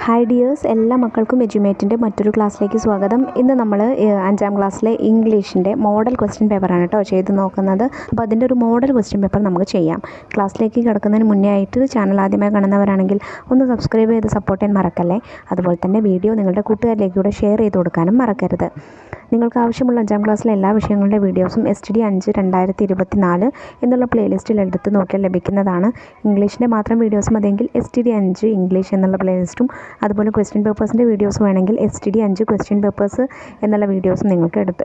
Hi dears, എല്ലാ മക്കൾക്കും എജ്യുമേറ്റിൻ്റെ മറ്റൊരു ക്ലാസ്സിലേക്ക് സ്വാഗതം. ഇന്ന് നമ്മൾ 5ാം ക്ലാസ്സിലെ ഇംഗ്ലീഷിൻ്റെ മോഡൽ ക്വസ്റ്റ്യൻ പേപ്പറാണ് കേട്ടോ ചെയ്ത് നോക്കുന്നത്. അപ്പോൾ അതിൻ്റെ ഒരു മോഡൽ ക്വസ്റ്റ്യൻ പേപ്പർ നമുക്ക് ചെയ്യാം. ക്ലാസ്സിലേക്ക് കിടക്കുന്നതിന് മുന്നേ ആയിട്ട് ചാനൽ ആദ്യമായി കാണുന്നവരാണെങ്കിൽ ഒന്ന് സബ്സ്ക്രൈബ് ചെയ്ത് സപ്പോർട്ട് ചെയ്യാൻ മറക്കല്ലേ. അതുപോലെ തന്നെ വീഡിയോ നിങ്ങളുടെ കൂട്ടുകാരിലേക്ക് കൂടെ ഷെയർ ചെയ്ത് കൊടുക്കാനും മറക്കരുത്. നിങ്ങൾക്ക് ആവശ്യമുള്ള 5ാം ക്ലാസ്സിലെ എല്ലാ വിഷയങ്ങളുടെ വീഡിയോസും STD 5 2024 എന്നുള്ള പ്ലേലിസ്റ്റിൽ എടുത്ത് നോക്കിയാൽ ലഭിക്കുന്നതാണ്. ഇംഗ്ലീഷിൻ്റെ മാത്രം വീഡിയോസ് മതിയെങ്കിൽ STD 5 ഇംഗ്ലീഷ് എന്നുള്ള പ്ലേലിസ്റ്റും, അതുപോലെ ക്വസ്റ്റ്യൻ പേപ്പേഴ്സിൻ്റെ വീഡിയോസ് വേണമെങ്കിൽ STD 5 ക്വസ്റ്റ്യൻ പേപ്പേഴ്സ് എന്നുള്ള വീഡിയോസും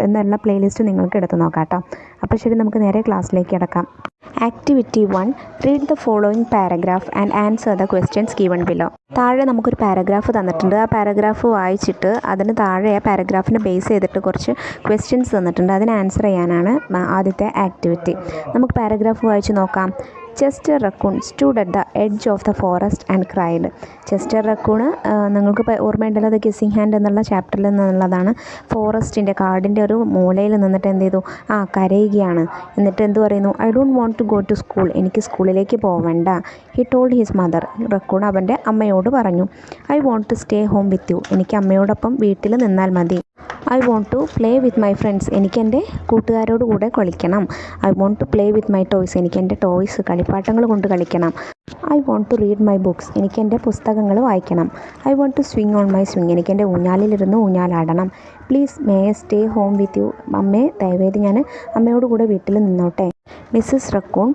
എന്നുള്ള പ്ലേലിസ്റ്റ് നിങ്ങൾക്ക് എടുത്ത് നോക്കാം കേട്ടോ. അപ്പോൾ ശരി, നമുക്ക് നേരെ ക്ലാസ്സിലേക്ക് കിടക്കാം. Activity 1, read the following paragraph and answer the questions given below. താഴെ നമുക്കൊരു പാരഗ്രാഫ് തന്നിട്ടുണ്ട്. ആ പാരഗ്രാഫ് വായിച്ചിട്ട് അതിന് താഴെ ആ പാരഗ്രാഫിനെ ബേസ് ചെയ്തിട്ട് കുറച്ച് ക്വസ്റ്റ്യൻസ് തന്നിട്ടുണ്ട്. അതിന് ആൻസർ ചെയ്യാനാണ് ആദ്യത്തെ ആക്ടിവിറ്റി. നമുക്ക് പാരഗ്രാഫ് വായിച്ച് നോക്കാം. Chester raccoon stood at the edge of the forest and cried. Chester raccoon നിങ്ങൾക്ക് ഓർമ്മയുണ്ടല്ലോ, അത് കിസ്സിങ് ഹാൻഡ് എന്നുള്ള ചാപ്റ്ററിൽ നിന്നുള്ളതാണ്. ഫോറസ്റ്റിൻ്റെ കാടിൻ്റെ ഒരു മൂലയിൽ നിന്നിട്ട് എന്ത് ചെയ്തു, കരയുകയാണ്. എന്നിട്ട് എന്ത് പറയുന്നു, I don't want to go to school, എനിക്ക് സ്കൂളിലേക്ക് പോവണ്ട. He told his mother, raccoon അവൻ്റെ അമ്മയോട് പറഞ്ഞു. I want to stay home with you, എനിക്ക് അമ്മയോടൊപ്പം വീട്ടിൽ നിന്നാൽ മതി. I want to play with my friends, എനിക്ക് എൻ്റെ കൂട്ടുകാരോട് കൂടെ കളിക്കണം. I want to play with my toys, എനിക്ക് എൻ്റെ ടോയ്സ് കളിപ്പാട്ടങ്ങൾ കൊണ്ട് കളിക്കണം. I want to read my books, എനിക്ക് എൻ്റെ പുസ്തകങ്ങൾ വായിക്കണം. I want to swing on my swing, എനിക്ക് എൻ്റെ ഊഞ്ഞാലിലിരുന്ന് ഊഞ്ഞാലാടണം. Please may I stay home with you, അമ്മേ ദയവേത് ഞാൻ അമ്മയോട് കൂടെ വീട്ടിൽ നിന്നോട്ടെ. Mrs raccoon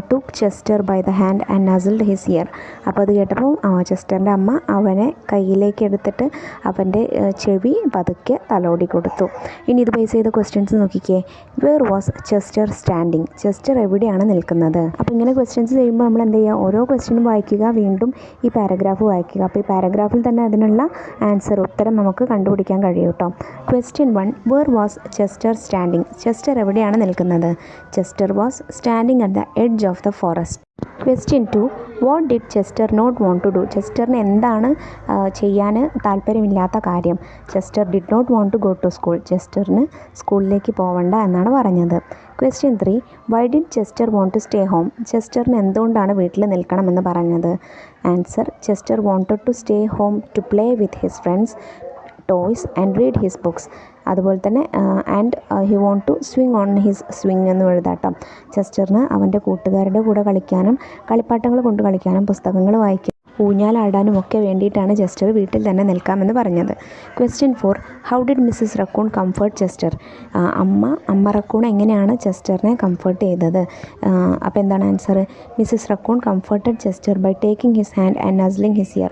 took Chester by the hand and nuzzled his ear. അപ്പോൾ അത് കേട്ടപ്പോൾ ചെസ്റ്ററിൻ്റെ അമ്മ അവനെ കയ്യിലേക്ക് എടുത്തിട്ട് അവൻ്റെ ചെവി പതുക്കെ തലോടി കൊടുത്തു. ഇനി ഇത് ബേസ് ചെയ്ത ക്വസ്റ്റ്യൻസ് നോക്കിക്കേ. Where was Chester standing, Chester എവിടെയാണ് നിൽക്കുന്നത്. അപ്പോൾ ഇങ്ങനെ ക്വസ്റ്റ്യൻസ് ചെയ്യുമ്പോൾ നമ്മൾ എന്ത് ചെയ്യുക, ഓരോ ക്വസ്റ്റ്യനും വായിക്കുക, വീണ്ടും ഈ പാരഗ്രാഫ് വായിക്കുക. അപ്പോൾ ഈ പാരഗ്രാഫിൽ തന്നെ അതിനുള്ള ഉത്തരം നമുക്ക് കണ്ടുപിടിക്കാൻ കഴിയും കേട്ടോ. Question 1, where was Chester standing, Chester എവിടെയാണ് നിൽക്കുന്നത്. Chester was standing at the edge of the forest. Question 2, what did Chester not want to do, ചെസ്റ്ററിന് എന്താണ് ചെയ്യാൻ താല്പര്യമില്ലാത്ത കാര്യം. Chester did not want to go to school, ചെസ്റ്ററിന് സ്കൂളിലേക്ക് പോവണ്ട എന്നാണ് പറഞ്ഞത്. Question 3, why did Chester want to stay home, ചെസ്റ്ററിന് എന്തുകൊണ്ടാണ് വീട്ടിൽ നിൽക്കണമെന്ന് പറഞ്ഞത്. Answer, Chester wanted to stay home to play with his friends, toys and read his books. അതുപോലെ തന്നെ and he want to swing on his swing എന്ന് എഴുതാട്ടോ. ചെസ്റ്ററിന് അവൻ്റെ കൂട്ടുകാരുടെ കൂടെ കളിക്കാനും കളിപ്പാട്ടങ്ങൾ കൊണ്ട് കളിക്കാനും പുസ്തകങ്ങൾ വായിക്കാനും ഊഞ്ഞാലാടാനും ഒക്കെ വേണ്ടിയിട്ടാണ് ചെസ്റ്റർ വീട്ടിൽ തന്നെ നിൽക്കാമെന്ന് പറഞ്ഞത്. Question 4, how did Mrs Raccoon comfort Chester, അമ്മ റക്കൂൺ എങ്ങനെയാണ് ചെസ്റ്ററിനെ കംഫർട്ട് ചെയ്തത്. അപ്പോൾ എന്താണ് answer, Mrs Raccoon comforted Chester by taking his hand and nuzzling his ear.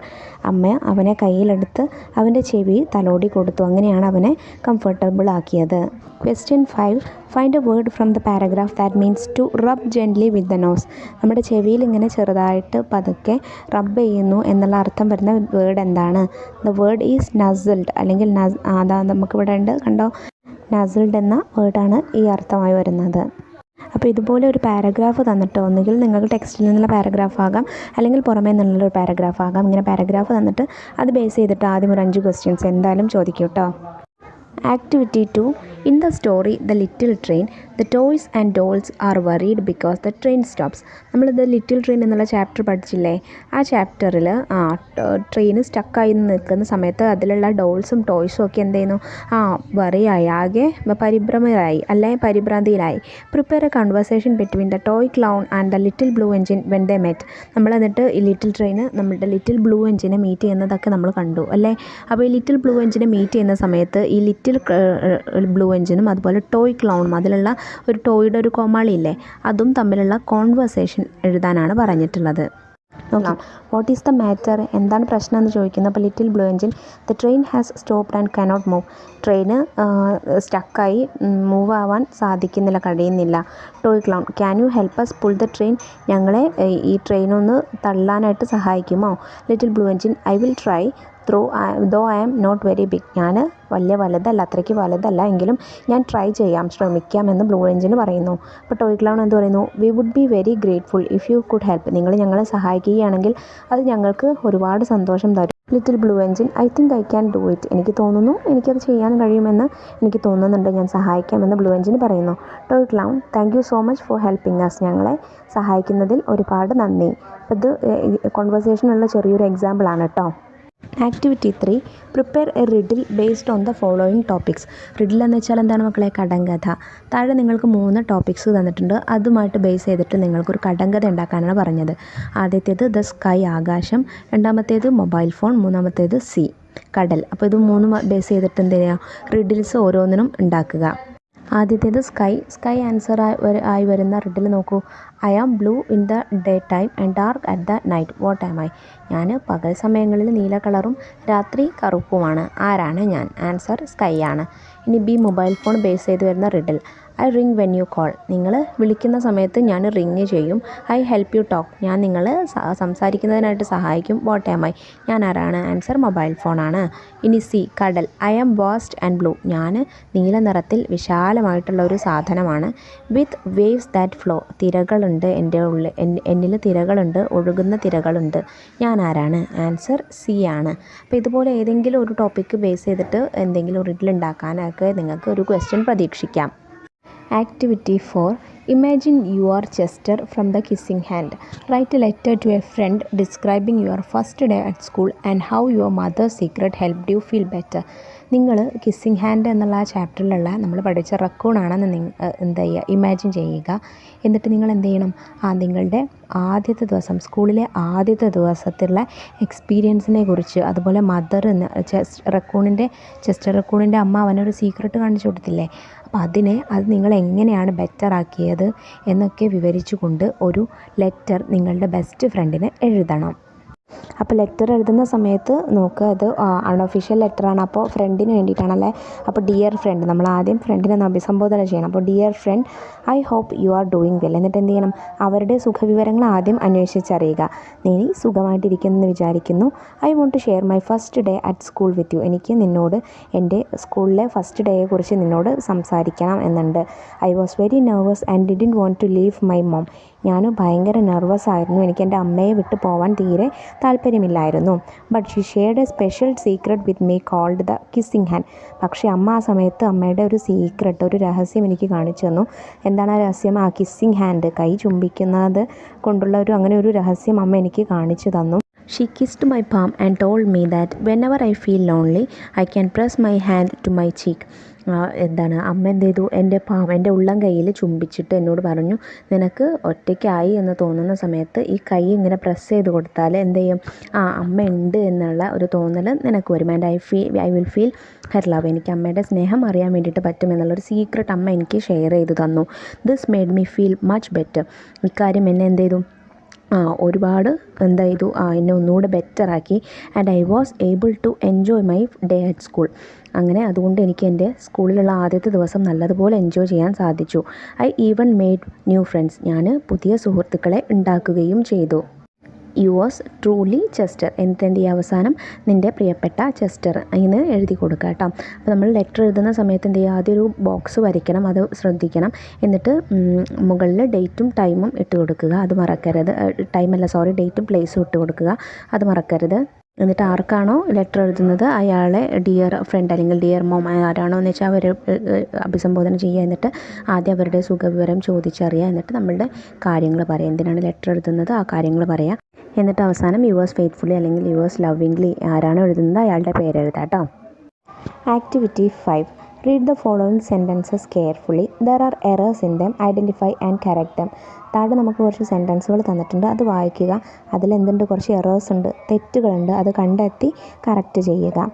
അമ്മ അവനെ കയ്യിലെടുത്ത് അവൻ്റെ ചെവി തലോടി കൊടുത്തു, അങ്ങനെയാണ് അവനെ കംഫർട്ടബിൾ ആക്കിയത്. Question 5, find a word from the paragraph that means to rub gently with the nose. നമ്മുടെ ചെവിയിൽ ഇങ്ങനെ ചെറുതായിട്ട് പതുക്കെ റബ്ബ് ചെയ്യുന്നു എന്നുള്ള അർത്ഥം വരുന്ന വേർഡ് എന്താണ്. ദ വേർഡ് ഈസ് നസിൽഡ്, അല്ലെങ്കിൽ അതാ നമുക്കിവിടെ ഉണ്ട് കണ്ടോ, നസിൽഡ് എന്ന വേർഡാണ് ഈ അർത്ഥമായി വരുന്നത്. അപ്പോൾ ഇതുപോലെ ഒരു പാരഗ്രാഫ് തന്നിട്ട്, ഒന്നുകിൽ നിങ്ങൾക്ക് ടെക്സ്റ്റിൽ നിന്നുള്ള പാരഗ്രാഫ് ആകാം, അല്ലെങ്കിൽ പുറമേ നിന്നുള്ളൊരു പാരഗ്രാഫ് ആകാം. ഇങ്ങനെ പാരഗ്രാഫ് തന്നിട്ട് അത് ബേസ് ചെയ്തിട്ട് ആദ്യം ഒരു 5 ക്വസ്റ്റ്യൻസ് എന്തായാലും ചോദിക്കും കേട്ടോ. Activity 2, in the story the little train the toys and dolls are worried because the train stops. നമ്മൾ ദ ലിറ്റിൽ ട്രെയിൻ എന്നുള്ള ചാപ്റ്റർ പഠിച്ചില്ലേ. ആ ചാപ്റ്ററിൽ ട്രെയിൻ സ്റ്റക്കായി നിൽക്കുന്ന സമയത്ത് അതിലുള്ള ഡോൾസും ടോയ്സും ഒക്കെ എന്ത് ചെയ്യുന്നു, വറിയായി, ആകെ പരിഭ്രമരായി, പരിഭ്രാന്തിയിലായി. Prepare a conversation between the toy clown and the little blue engine when they met. നമ്മൾ എന്നിട്ട് ഈ ലിറ്റിൽ ട്രെയിന് നമ്മുടെ ലിറ്റിൽ ബ്ലൂ എഞ്ചിനെ മീറ്റ് ചെയ്യുന്നതൊക്കെ നമ്മൾ കണ്ടു അല്ലേ. അപ്പോൾ ഈ ലിറ്റിൽ ബ്ലൂ എഞ്ചിനെ മീറ്റ് ചെയ്യുന്ന സമയത്ത് ഈ ലിറ്റിൽ ബ്ലൂ എഞ്ചിനും അതുപോലെ ടോയ് ക്ലൗണും, അതിലുള്ള ഒരു ടോയുടെ ഒരു കോമാളിയില്ലേ, അതും തമ്മിലുള്ള കോൺവെർസേഷൻ എഴുതാനാണ് പറഞ്ഞിട്ടുള്ളത്. നോക്കാം. വാട്ട് ഈസ് ദ മാറ്റർ, എന്താണ് പ്രശ്നം എന്ന് ചോദിക്കുന്നത്. അപ്പോൾ little blue engine, the train has stopped and cannot move, ട്രെയിന് സ്റ്റക്കായി, മൂവ് ആവാൻ സാധിക്കുന്നില്ല, കഴിയുന്നില്ല. Toy clown, can you help us pull the train, ഞങ്ങളെ ഈ ട്രെയിനൊന്ന് തള്ളാനായിട്ട് സഹായിക്കുമോ. Little blue engine, I will try though I am not very big, ഞാൻ വലിയ വലുതല്ല, അത്രയ്ക്ക് വലുതല്ല, എങ്കിലും ഞാൻ ട്രൈ ചെയ്യാം, ശ്രമിക്കാം എന്ന് ബ്ലൂ എഞ്ചിന് പറയുന്നു. അപ്പോൾ ടോയ് ക്ലൗൺ എന്ത് പറയുന്നു, we would be very grateful if you could help, നിങ്ങൾ ഞങ്ങളെ സഹായിക്കുകയാണെങ്കിൽ അത് ഞങ്ങൾക്ക് ഒരുപാട് സന്തോഷം തരും. Little blue engine, I think I can do it, എനിക്ക് തോന്നുന്നു എനിക്കത് ചെയ്യാൻ കഴിയുമെന്ന് എനിക്ക് തോന്നുന്നുണ്ട്, ഞാൻ സഹായിക്കാമെന്ന് ബ്ലൂ എഞ്ചിന് പറയുന്നു. Toy clown, thank you so much for helping us, ഞങ്ങളെ സഹായിക്കുന്നതിൽ ഒരുപാട് നന്ദി. ഇത് കോൺവെർസേഷനുള്ള ചെറിയൊരു എക്സാമ്പിളാണ് കേട്ടോ. Activity 3 prepare a riddle based on the following topics. Riddle എന്ന് വെച്ചാൽ എന്താണ് മക്കളെ? കടങ്കഥ. താഴെ നിങ്ങൾക്ക് 3 ടോപ്പിക്സ് തന്നിട്ടുണ്ട്. അതുമായിട്ട് ബേസ് ചെയ്തിട്ട് നിങ്ങൾക്കൊരു കടങ്കഥ ഉണ്ടാക്കാനാണ് പറഞ്ഞത്. ആദ്യത്തേത് ദ സ്കൈ, ആകാശം. രണ്ടാമത്തേത് മൊബൈൽ ഫോൺ. മൂന്നാമത്തേത് സീ, കടൽ. അപ്പോൾ ഇത് 3 ബേസ് ചെയ്തിട്ട് എന്ത് ചെയ്യുക? റിഡിൽസ് ഓരോന്നിനും ഉണ്ടാക്കുക. ആദ്യത്തേത് സ്കൈ ആൻസർ ആയി വരുന്ന റിഡിൽ നോക്കൂ. I am blue in the day time and dark at the night. What am I? ഞാൻ പകൽ സമയങ്ങളിൽ നീല കളറും രാത്രി കറുപ്പുമാണ്. ആരാണ് ഞാൻ? ആൻസർ സ്കൈ ആണ്. ഇനി ബി, മൊബൈൽ ഫോൺ ബേസ് ചെയ്ത് വരുന്ന riddle. I ring when you call. നിങ്ങൾ വിളിക്കുന്ന സമയത്ത് ഞാൻ റിങ് ചെയ്യും. I help you talk. ഞാൻ നിങ്ങൾ സംസാരിക്കുന്നതിനായിട്ട് സഹായിക്കും. What am I? ഞാൻ ആരാണ്? ആൻസർ മൊബൈൽ ഫോണാണ്. ഇനി സി, കടൽ. I am vast and blue. ഞാൻ നീല നിറത്തിൽ വിശാലമായിട്ടുള്ള ഒരു സാധനമാണ്. With waves that flow. തിരകളുണ്ട് എൻ്റെ ഉള്ളിൽ, എന്നിൽ തിരകളുണ്ട്, ഒഴുകുന്ന തിരകളുണ്ട്. ഞാൻ ആരാണ്? ആൻസർ സി ആണ്. അപ്പോൾ ഇതുപോലെ ഏതെങ്കിലും ഒരു ടോപ്പിക്ക് ബേസ് ചെയ്തിട്ട് എന്തെങ്കിലും റിഡിൽ ഉണ്ടാക്കാനൊക്കെ നിങ്ങൾക്ക് ഒരു ക്വസ്റ്റ്യൻ പ്രതീക്ഷിക്കാം. Activity 4. Imagine you are Chester from the Kissing Hand. Write a letter to a friend describing your first day at school and how your mother's secret helped you feel better. നിങ്ങൾ kissing hand എന്നുള്ള ആ ചാപ്റ്ററിലുള്ള നമ്മൾ പഠിച്ച റക്കൂണാണെന്ന് എന്ത് ചെയ്യുക? Imagine ചെയ്യുക. എന്നിട്ട് നിങ്ങൾ എന്ത് ചെയ്യണം? നിങ്ങളുടെ ആദ്യത്തെ ദിവസം, സ്കൂളിലെ ആദ്യത്തെ ദിവസത്തുള്ള എക്സ്പീരിയൻസിനെ കുറിച്ച്, അതുപോലെ മദർ ചെസ്റ്റർ റക്കൂണിൻ്റെ അമ്മ അവനൊരു സീക്രട്ട് കാണിച്ചു കൊടുത്തില്ലേ, അപ്പോൾ അത് നിങ്ങൾ എങ്ങനെയാണ് ബെറ്റർ ആക്കിയത് എന്നൊക്കെ വിവരിച്ചുകൊണ്ട് ഒരു ലെറ്റർ നിങ്ങളുടെ ബെസ്റ്റ് ഫ്രണ്ടിന് എഴുതണം. അപ്പോൾ ലെറ്റർ എഴുതുന്ന സമയത്ത് നോക്കുക, അത് അൺഒഫീഷ്യൽ ലെറ്ററാണ്. അപ്പോൾ ഫ്രണ്ടിന് വേണ്ടിയിട്ടാണല്ലേ. അപ്പോൾ ഡിയർ ഫ്രണ്ട്, നമ്മൾ ആദ്യം ഫ്രണ്ടിനെ ഒന്ന് അഭിസംബോധന ചെയ്യണം. അപ്പോൾ dear friend, I hope you are doing well. എന്നിട്ട് എന്ത് ചെയ്യണം? അവരുടെ സുഖവിവരങ്ങൾ ആദ്യം അന്വേഷിച്ചറിയുക. നീ സുഖമായിട്ടിരിക്കുന്നെന്ന് വിചാരിക്കുന്നു. I want to share my first day at school with you. എനിക്ക് നിന്നോട് എൻ്റെ സ്കൂളിലെ ഫസ്റ്റ് ഡേയെക്കുറിച്ച് നിന്നോട് സംസാരിക്കണം എന്നുണ്ട്. I was very nervous and didn't want to leave my mom. ഞാൻ ഭയങ്കര നെർവസ് ആയിരുന്നു, എനിക്ക് എൻ്റെ അമ്മയെ വിട്ട് പോകാൻ തീരെ താല്പര്യമില്ലായിരുന്നു. But she shared a special secret with me called the kissing hand. പക്ഷേ അമ്മ ആ സമയത്ത് അമ്മയുടെ ഒരു സീക്രട്ട്, ഒരു രഹസ്യം എനിക്ക് കാണിച്ചു തന്നു. എന്താണ് ആ രഹസ്യം? ആ കിസ്സിങ് ഹാൻഡ്, കൈ ചുംബിക്കുന്നത് കൊണ്ടുള്ള അങ്ങനെ ഒരു രഹസ്യം അമ്മ എനിക്ക് കാണിച്ചു തന്നു. She kissed my palm and told me that whenever I feel lonely, I can press my hand to my cheek. അമ്മ എന്ത് ചെയ്തു? എൻ്റെ ഉള്ളം കയ്യിൽ ചുംബിച്ചിട്ട് എന്നോട് പറഞ്ഞു, നിനക്ക് ഒറ്റയ്ക്കായി എന്ന് തോന്നുന്ന സമയത്ത് ഈ കൈ ഇങ്ങനെ പ്രസ് ചെയ്ത് കൊടുത്താൽ എന്ത് ചെയ്യും? അമ്മ ഉണ്ട് എന്നുള്ള ഒരു തോന്നൽ നിനക്ക് വരും. And I will feel her love. എനിക്ക് അമ്മയുടെ സ്നേഹം അറിയാൻ വേണ്ടിയിട്ട് പറ്റുമെന്നുള്ളൊരു സീക്രട്ട് അമ്മ എനിക്ക് ഷെയർ ചെയ്ത് തന്നു. This made me feel much better. ഇക്കാര്യം എന്നെ എന്ത് ചെയ്തു? ഒരുപാട് എന്ത് ചെയ്തു? എന്നെ ഒന്നുകൂടെ ബെറ്ററാക്കി. And I was able to enjoy my day at school. അങ്ങനെ അതുകൊണ്ട് എനിക്ക് എൻ്റെ സ്കൂളിലുള്ള ആദ്യത്തെ ദിവസം നല്ലതുപോലെ എൻജോയ് ചെയ്യാൻ സാധിച്ചു. I even made new friends. ഞാൻ പുതിയ സുഹൃത്തുക്കളെ ഉണ്ടാക്കുകയും ചെയ്തു. Yours truly Chester. എന്നിട്ട് എന്ത് ചെയ്യുക? അവസാനം നിൻ്റെ പ്രിയപ്പെട്ട ചെസ്റ്റർ എന്ന് എഴുതി കൊടുക്കുക കേട്ടോ. അപ്പോൾ നമ്മൾ ലെറ്റർ എഴുതുന്ന സമയത്ത് എന്ത് ചെയ്യുക? ആദ്യം ഒരു ബോക്സ് വരയ്ക്കണം, അത് ശ്രദ്ധിക്കണം. എന്നിട്ട് മുകളിൽ ഡേറ്റും ടൈമും ഇട്ട് കൊടുക്കുക, അത് മറക്കരുത്. ഡേറ്റും പ്ലേസും ഇട്ട് കൊടുക്കുക, അത് മറക്കരുത്. എന്നിട്ട് ആർക്കാണോ ലെറ്റർ എഴുതുന്നത് അയാളെ ഡിയർ ഫ്രണ്ട് അല്ലെങ്കിൽ ഡിയർ മോം ആരാണോ എന്ന് വെച്ചാൽ അവർ അഭിസംബോധന ചെയ്യുക. എന്നിട്ട് ആദ്യം അവരുടെ സുഖവിവരം ചോദിച്ചറിയുക. എന്നിട്ട് നമ്മളുടെ കാര്യങ്ങൾ പറയുക, എന്തിനാണ് ലെറ്റർ എഴുതുന്നത് ആ കാര്യങ്ങൾ പറയുക. എന്നിട്ട് അവസാനം യുവേഴ്സ് ഫെയ്ത്ത്ഫുള്ളി അല്ലെങ്കിൽ യുവേഴ്സ് ലവിംഗ്ലി ആരാണോ എഴുതുന്നത് അയാളുടെ പേര് എഴുതാം കേട്ടോ. Activity 5. Read the following sentences carefully. There are errors in them, identify and correct dum. താഴെ നമുക്ക് കുറച്ച് സെൻറ്റൻസുകൾ തന്നിട്ടുണ്ട്, അത് വായിക്കുക. അതിലെന്തുണ്ട്? കുറച്ച് എറേഴ്സ് ഉണ്ട്, തെറ്റുകളുണ്ട്, അത് കണ്ടെത്തി കറക്റ്റ് ചെയ്യുക.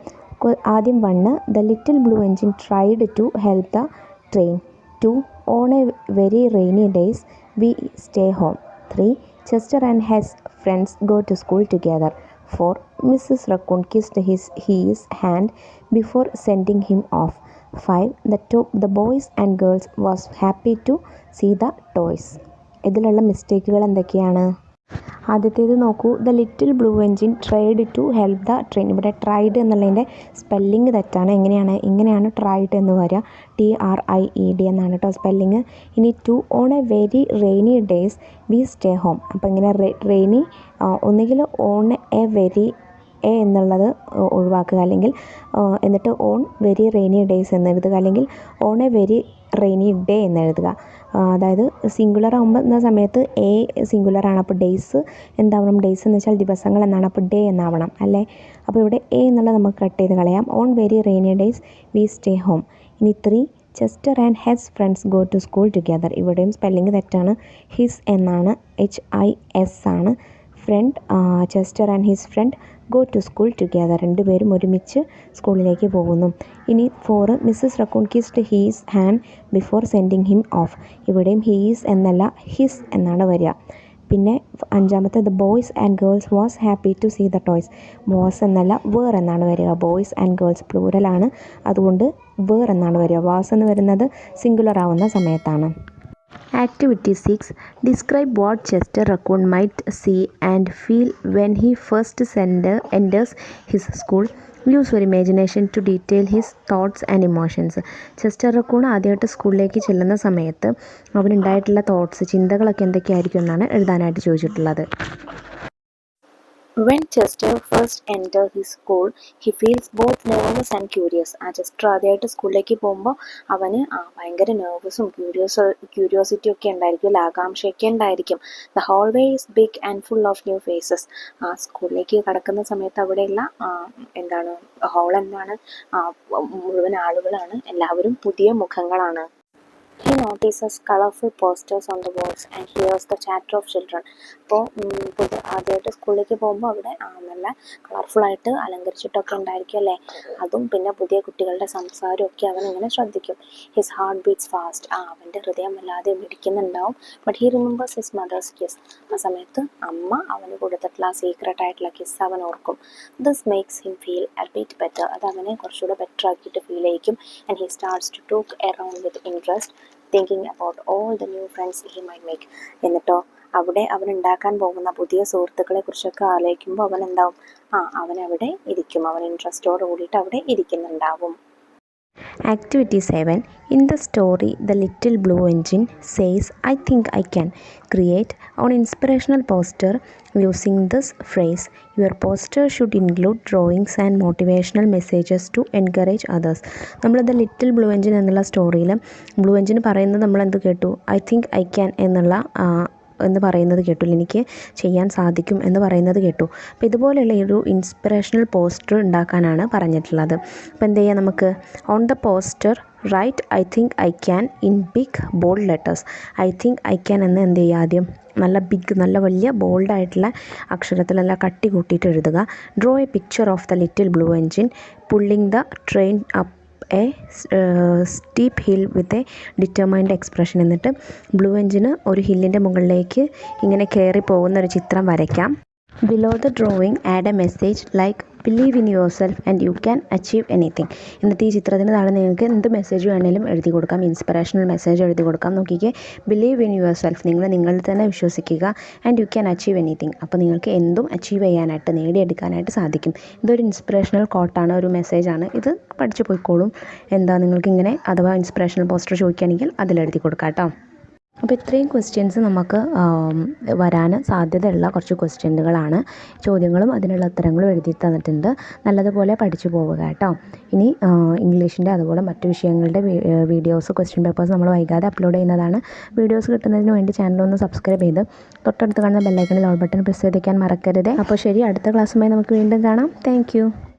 ആദ്യം 1, the little blue engine tried to help the train. 2, on a very rainy days we stay home. 3, Chester and his friends go to school together. 4, Mrs. Raccoon kissed his hand before sending him off. 5, the boys and girls was happy to see the toys. ഇതിലുള്ള മിസ്റ്റേക്കുകൾ എന്തൊക്കെയാണ്? ആദ്യത്തേത് നോക്കൂ, the little blue engine tried to help the train. ഇവിടെ tried എന്നുള്ളതിൻ്റെ spelling തെറ്റാണ്. ഇങ്ങനെയാണ് tried എന്ന് വരിക, TRIED എന്നാണ് കേട്ടോ സ്പെല്ലിങ്. ഇനി 2, on a very rainy days we stay home. അപ്പോൾ ഇങ്ങനെ റെയിനി ഒന്നുകിൽ ഓൺ എ വെരി എ എന്നുള്ളത് ഒഴിവാക്കുക, അല്ലെങ്കിൽ എന്നിട്ട് ഓൺ വെരി റെയിനി ഡേയ്സ് എന്നെഴുതുക, അല്ലെങ്കിൽ on a very rainy day എന്നെഴുതുക. അതായത് സിംഗുലർ ആകുമ്പോൾ എന്ന സമയത്ത് എ സിംഗുലറാണ്, അപ്പോൾ ഡേയ്സ് എന്താവണം, ഡേയ്സ് എന്ന് വെച്ചാൽ ദിവസങ്ങൾ എന്നാണ്, അപ്പോൾ ഡേ എന്നാവണം അല്ലേ. അപ്പോൾ ഇവിടെ എ എന്നുള്ളത് നമുക്ക് കട്ട് ചെയ്ത് കളയാം. On very rainy days we stay home. ഇനി 3 Chester and his friends go to school together. ഇവിടെയും സ്പെല്ലിംഗ് തെറ്റാണ്, ഹിസ് എന്നാണ്, HIS ആണ്. Friend, Chester and his friend go to school together, രണ്ടുപേരും ഒരുമിച്ച് സ്കൂളിലേക്ക് പോകുന്നു. ഇനി 4 Mrs Raccoon kissed he's hand before sending him off. ഇവിടെയും ഹീസ് എന്നല്ല ഹിസ് എന്നാണ് വരിക. പിന്നെ 5 the boys and girls was happy to see the toys. Was എന്നല്ല വേർ എന്നാണ് വരിക. ബോയ്സ് ആൻഡ് ഗേൾസ് പ്ലൂരലാണ്, അതുകൊണ്ട് വേർ എന്നാണ് വരിക. വാസ് എന്ന് വരുന്നത് സിംഗുലർ ആവുന്ന സമയത്താണ്. Activity 6. Describe what Chester Raccoon might see and feel when he first enters his school. Use your imagination to detail his thoughts and emotions. Chester raccoon ആദ്യമായിട്ട് സ്കൂളിലേക്ക് ചെല്ലുന്ന സമയത്ത് അവനുണ്ടായിട്ടുള്ള ചിന്തകളൊക്കെ എന്തൊക്കെയായിരിക്കും എന്നാണ് എഴുതാനായിട്ട് ചോദിച്ചിട്ടുള്ളത്. When Chester first enters his school, he feels both nervous and curious. Chester ആദ്യമായിട്ട് സ്കൂളിലേക്ക് പോകുമ്പോൾ അവന് ഭയങ്കര നെർവസും ക്യൂരിയോസിറ്റി ഒക്കെ ഉണ്ടായിരിക്കും, ആകാംക്ഷയൊക്കെ ഉണ്ടായിരിക്കും. The hallway is big and full of new faces. സ്കൂളിലേക്ക് കടക്കുന്ന സമയത്ത് അവിടെയുള്ള ഹോൾ എന്താണ്, മുഴുവൻ ആളുകളാണ്, എല്ലാവരും പുതിയ മുഖങ്ങളാണ്. He notices colorful posters on the walls and hears the chatter of children. അപ്പോൾ ആദ്യമായിട്ട് സ്കൂളിലേക്ക് പോകുമ്പോൾ അവിടെ നല്ല കളർഫുള്ളായിട്ട് അലങ്കരിച്ചിട്ടൊക്കെ ഉണ്ടായിരിക്കും അല്ലേ. അതും പിന്നെ പുതിയ കുട്ടികളുടെ സംസാരമൊക്കെ അവൻ ഇങ്ങനെ ശ്രദ്ധിക്കും. His heart beats fast. അവൻ്റെ ഹൃദയം വല്ലാതെ മിടിക്കുന്നുണ്ടാവും. But he remembers his mother's kiss. ആ സമയത്ത് അമ്മ അവന് കൊടുത്തിട്ടുള്ള സീക്രട്ട് ആയിട്ടുള്ള കിസ് അവൻ ഓർക്കും. This makes him feel a bit better. അത് അവനെ കുറച്ചുകൂടെ ബെറ്റർ ആക്കിയിട്ട് ഫീൽ ചെയ്യിക്കും. And he starts to talk around with interest, thinking about all the new friends he might make. എന്നിട്ടോ അവിടെ അവൻ ഉണ്ടാക്കാൻ പോകുന്ന പുതിയ സുഹൃത്തുക്കളെ കുറിച്ചൊക്കെ ആലോചിക്കുമ്പോൾ അവൻ എന്താവും, അവനവിടെ ഇരിക്കും, അവൻ ഇൻട്രസ്റ്റോട് കൂടിയിട്ട് അവിടെ ഇരിക്കുന്നുണ്ടാവും. Activity 7. In the story, the little blue engine says, I think I can. Create an inspirational poster using this phrase. Your poster should include drawings and motivational messages to encourage others. നമ്മൾ the little blue engine എന്നുള്ള സ്റ്റോറിയിൽ blue engine പറയുന്നത് നമ്മൾ എന്ത് കേട്ടു, I think I can എന്ന് പറയുന്നത് കേട്ടു, എനിക്ക് ചെയ്യാൻ സാധിക്കും എന്ന് പറയുന്നത് കേട്ടു. അപ്പോൾ ഇതുപോലെയുള്ള ഒരു ഇൻസ്പിറേഷണൽ പോസ്റ്റർ ഉണ്ടാക്കാനാണ് പറഞ്ഞിട്ടുള്ളത്. അപ്പോൾ എന്ത് ചെയ്യാം, നമുക്ക് on the poster write I think I can in big bold letters. I think I can എന്ന് എന്ത് ചെയ്യുക, ആദ്യം നല്ല വലിയ ബോൾഡായിട്ടുള്ള അക്ഷരത്തിൽ നല്ല കട്ടി കൂട്ടിയിട്ട് എഴുതുക. Draw A picture of the little blue engine pulling the train up A steep hill with a determined expression. എന്നിട്ട് ബ്ലൂ എഞ്ചിന് ഒരു ഹില്ലിൻ്റെ മുകളിലേക്ക് ഇങ്ങനെ കയറി പോകുന്ന ഒരു ചിത്രം വരയ്ക്കാം. Below the drawing add A message like believe in your self and you can achieve anything. എന്നിട്ട് ഈ ചിത്രത്തിന് താഴെ നിങ്ങൾക്ക് എന്ത് മെസ്സേജ് വേണമെങ്കിലും എഴുതി കൊടുക്കാം, ഇൻസ്പിറേഷണൽ മെസ്സേജ് എഴുതി കൊടുക്കാം. നോക്കിക്കേ, ബിലീവ് ഇൻ യുവർ സെൽഫ്, നിങ്ങളിൽ തന്നെ വിശ്വസിക്കുക, and you can achieve anything, അപ്പോൾ നിങ്ങൾക്ക് എന്തും അച്ചീവ് ചെയ്യാനായിട്ട്, നേടിയെടുക്കാനായിട്ട് സാധിക്കും. ഇതൊരു ഇൻസ്പിറേഷണൽ കോട്ടാണ്, ഒരു മെസ്സേജാണ്. ഇത് പഠിച്ചു പോയിക്കോളും. നിങ്ങൾക്കിങ്ങനെ അഥവാ ഇൻസ്പിറേഷണൽ പോസ്റ്റർ ചോദിക്കുകയാണെങ്കിൽ അതിലെഴുതി കൊടുക്കാം കേട്ടോ. അപ്പോൾ ഇത്രയും ക്വസ്റ്റ്യൻസ് നമുക്ക് വരാൻ സാധ്യതയുള്ള കുറച്ച് ക്വസ്റ്റ്യനുകളാണ്. ചോദ്യങ്ങളും അതിനുള്ള ഉത്തരങ്ങളും എഴുതി തന്നിട്ടുണ്ട്. നല്ലതുപോലെ പഠിച്ചു പോവുക കേട്ടോ. ഇനി ഇംഗ്ലീഷിൻ്റെ അതുപോലെ മറ്റു വിഷയങ്ങളുടെ വീഡിയോസ്, ക്വസ്റ്റ്യൻ പേപ്പേഴ്സ് നമ്മൾ വൈകാതെ അപ്ലോഡ് ചെയ്യുന്നതാണ്. വീഡിയോസ് കിട്ടുന്നതിന് വേണ്ടി ചാനലൊന്ന് സബ്സ്ക്രൈബ് ചെയ്ത് തൊട്ടടുത്ത് കാണുന്ന ബെല്ലൈക്കണിൽ ഓൾ ബട്ടൺ പ്രസ് ചെയ്ത് വയ്ക്കാൻ മറക്കരുത്. അപ്പോൾ ശരി, അടുത്ത ക്ലാസ്സുമായി നമുക്ക് വീണ്ടും കാണാം. താങ്ക്